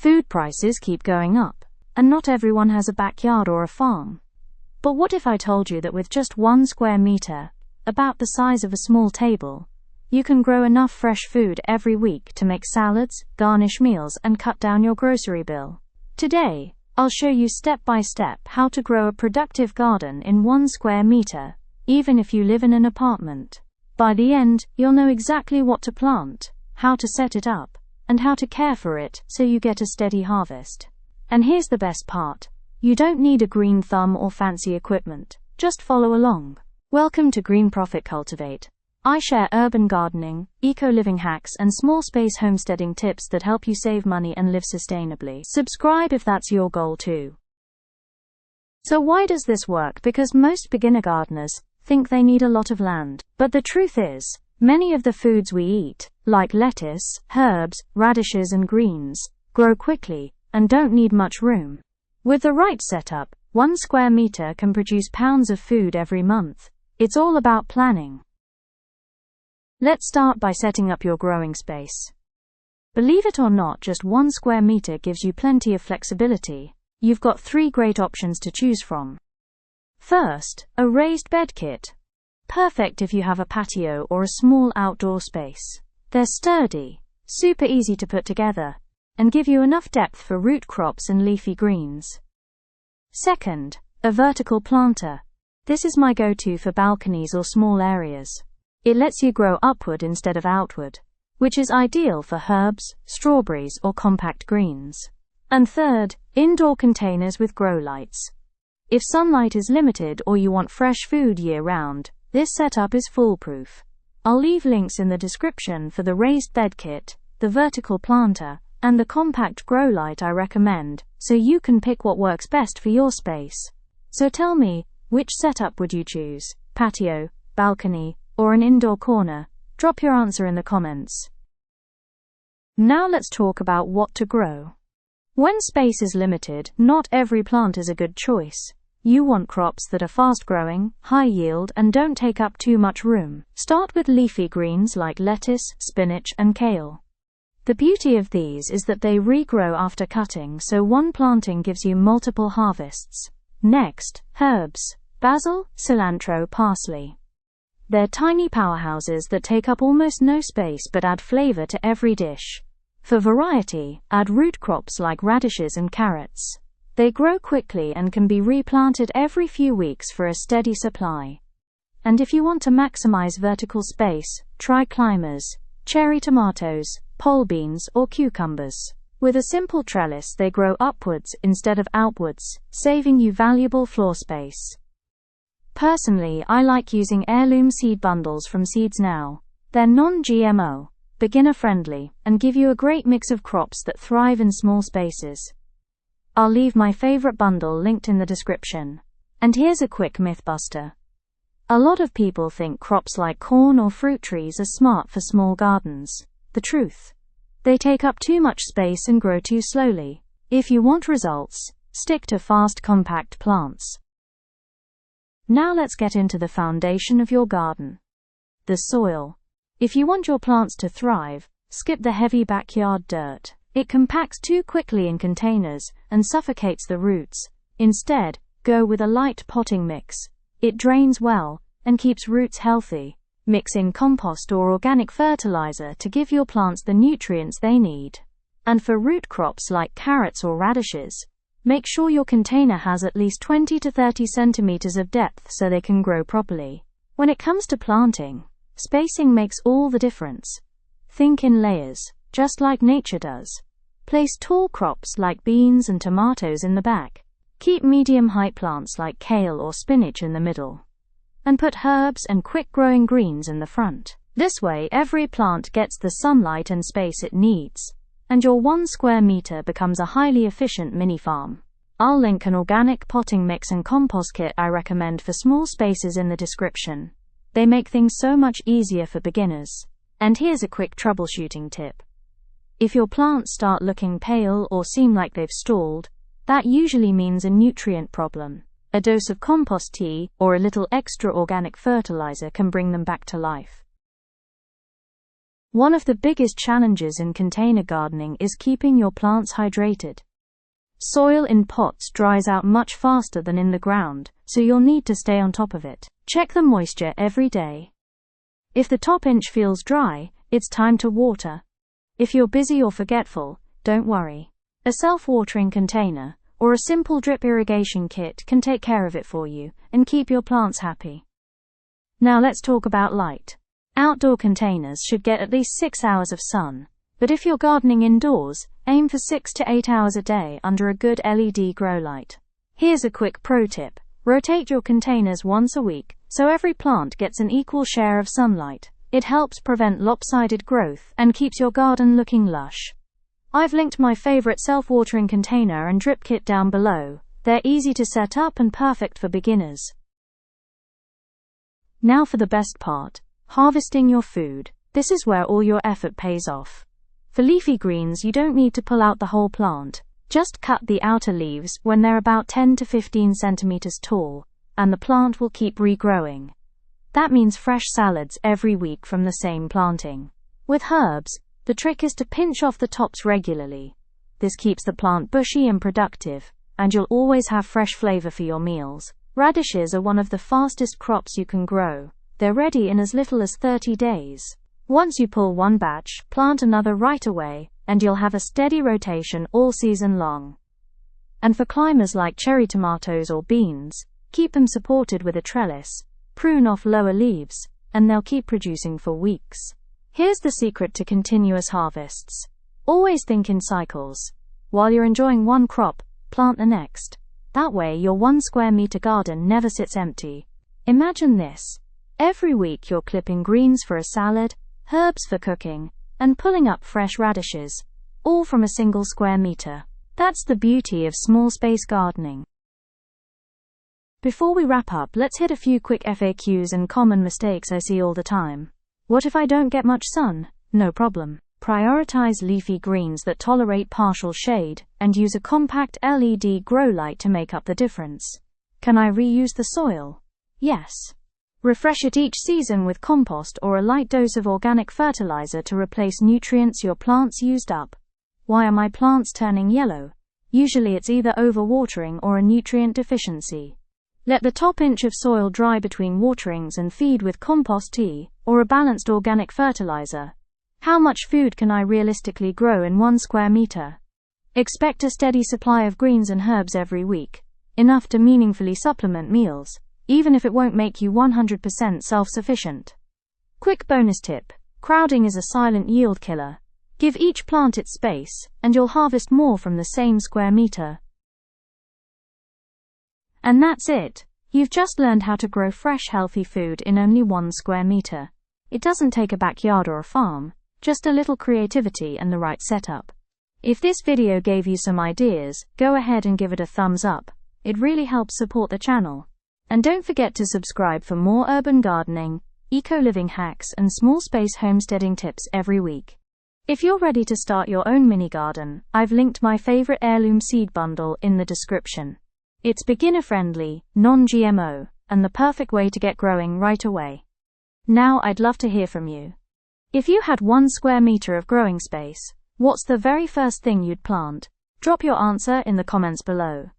Food prices keep going up, and not everyone has a backyard or a farm. But what if I told you that with just 1 square meter, about the size of a small table, you can grow enough fresh food every week to make salads, garnish meals, and cut down your grocery bill? Today, I'll show you step by step how to grow a productive garden in 1 square meter, even if you live in an apartment. By the end, you'll know exactly what to plant, how to set it up, and how to care for it so you get a steady harvest. And here's the best part. You don't need a green thumb or fancy equipment. Just follow along. Welcome to Green Profit Cultivate. I share urban gardening, eco-living hacks, and small space homesteading tips that help you save money and live sustainably. Subscribe if that's your goal too. So why does this work? Because most beginner gardeners think they need a lot of land. But the truth is, many of the foods we eat, like lettuce, herbs, radishes, and greens, grow quickly and don't need much room. With the right setup, 1 square meter can produce pounds of food every month. It's all about planning. Let's start by setting up your growing space. Believe it or not, just 1 square meter gives you plenty of flexibility. You've got 3 great options to choose from. First, a raised bed kit. Perfect if you have a patio or a small outdoor space. They're sturdy, super easy to put together, and give you enough depth for root crops and leafy greens. Second, a vertical planter. This is my go-to for balconies or small areas. It lets you grow upward instead of outward, which is ideal for herbs, strawberries, or compact greens. And third, indoor containers with grow lights. If sunlight is limited or you want fresh food year-round, this setup is foolproof. I'll leave links in the description for the raised bed kit, the vertical planter, and the compact grow light I recommend, so you can pick what works best for your space. So tell me, which setup would you choose? Patio, balcony, or an indoor corner? Drop your answer in the comments. Now let's talk about what to grow. When space is limited, not every plant is a good choice. You want crops that are fast-growing, high-yield, and don't take up too much room. Start with leafy greens like lettuce, spinach, and kale. The beauty of these is that they regrow after cutting, so one planting gives you multiple harvests. Next, herbs. Basil, cilantro, parsley. They're tiny powerhouses that take up almost no space but add flavor to every dish. For variety, add root crops like radishes and carrots. They grow quickly and can be replanted every few weeks for a steady supply. And if you want to maximize vertical space, try climbers, cherry tomatoes, pole beans, or cucumbers. With a simple trellis, they grow upwards instead of outwards, saving you valuable floor space. Personally, I like using heirloom seed bundles from Seeds Now. They're non-GMO, beginner-friendly, and give you a great mix of crops that thrive in small spaces. I'll leave my favorite bundle linked in the description. And here's a quick mythbuster. A lot of people think crops like corn or fruit trees are smart for small gardens. The truth: they take up too much space and grow too slowly. If you want results, stick to fast, compact plants. Now let's get into the foundation of your garden. The soil. If you want your plants to thrive, skip the heavy backyard dirt. It compacts too quickly in containers and suffocates the roots. Instead, go with a light potting mix. It drains well and keeps roots healthy. Mix in compost or organic fertilizer to give your plants the nutrients they need. And for root crops like carrots or radishes, make sure your container has at least 20 to 30 centimeters of depth so they can grow properly. When it comes to planting, spacing makes all the difference. Think in layers, just like nature does. Place tall crops like beans and tomatoes in the back. Keep medium-height plants like kale or spinach in the middle. And put herbs and quick-growing greens in the front. This way, every plant gets the sunlight and space it needs, and your 1 square meter becomes a highly efficient mini-farm. I'll link an organic potting mix and compost kit I recommend for small spaces in the description. They make things so much easier for beginners. And here's a quick troubleshooting tip. If your plants start looking pale or seem like they've stalled, that usually means a nutrient problem. A dose of compost tea or a little extra organic fertilizer can bring them back to life. One of the biggest challenges in container gardening is keeping your plants hydrated. Soil in pots dries out much faster than in the ground, so you'll need to stay on top of it. Check the moisture every day. If the top inch feels dry, it's time to water. If you're busy or forgetful, don't worry. A self-watering container or a simple drip irrigation kit can take care of it for you and keep your plants happy. Now let's talk about light. Outdoor containers should get at least 6 hours of sun, but if you're gardening indoors, aim for 6 to 8 hours a day under a good LED grow light. Here's a quick pro tip. Rotate your containers once a week, so every plant gets an equal share of sunlight. It helps prevent lopsided growth and keeps your garden looking lush. I've linked my favorite self-watering container and drip kit down below. They're easy to set up and perfect for beginners. Now for the best part, harvesting your food. This is where all your effort pays off. For leafy greens, you don't need to pull out the whole plant. Just cut the outer leaves when they're about 10 to 15 centimeters tall, and the plant will keep regrowing. That means fresh salads every week from the same planting. With herbs, the trick is to pinch off the tops regularly. This keeps the plant bushy and productive, and you'll always have fresh flavor for your meals. Radishes are one of the fastest crops you can grow. They're ready in as little as 30 days. Once you pull one batch, plant another right away, and you'll have a steady rotation all season long. And for climbers like cherry tomatoes or beans, keep them supported with a trellis, prune off lower leaves, and they'll keep producing for weeks. Here's the secret to continuous harvests. Always think in cycles. While you're enjoying one crop, plant the next. That way your 1 square meter garden never sits empty. Imagine this. Every week you're clipping greens for a salad, herbs for cooking, and pulling up fresh radishes, all from a single square meter. That's the beauty of small space gardening. Before we wrap up, let's hit a few quick FAQs and common mistakes I see all the time. What if I don't get much sun? No problem. Prioritize leafy greens that tolerate partial shade, and use a compact LED grow light to make up the difference. Can I reuse the soil? Yes. Refresh it each season with compost or a light dose of organic fertilizer to replace nutrients your plants used up. Why are my plants turning yellow? Usually it's either overwatering or a nutrient deficiency. Let the top inch of soil dry between waterings and feed with compost tea or a balanced organic fertilizer. How much food can I realistically grow in 1 square meter? Expect a steady supply of greens and herbs every week, enough to meaningfully supplement meals, even if it won't make you 100% self-sufficient. Quick bonus tip. Crowding is a silent yield killer. Give each plant its space, and you'll harvest more from the same square meter. And that's it. You've just learned how to grow fresh, healthy food in only 1 square meter. It doesn't take a backyard or a farm, just a little creativity and the right setup. If this video gave you some ideas, go ahead and give it a thumbs up. It really helps support the channel. And don't forget to subscribe for more urban gardening, eco-living hacks, and small space homesteading tips every week. If you're ready to start your own mini garden, I've linked my favorite heirloom seed bundle in the description. It's beginner-friendly, non-GMO, and the perfect way to get growing right away. Now I'd love to hear from you. If you had 1 square meter of growing space, what's the very first thing you'd plant? Drop your answer in the comments below.